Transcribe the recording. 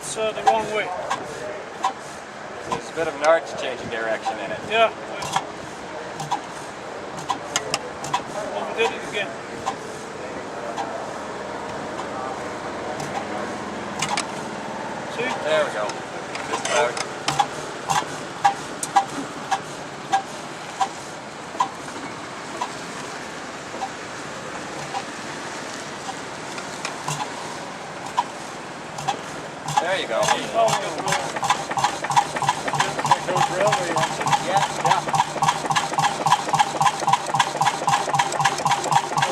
it's the wrong way. There's a bit of an arch changing direction in it. Yeah. Overdid it again. See? There we go. Just about. There you go. Oh, Those railway ones. Yeah, yeah.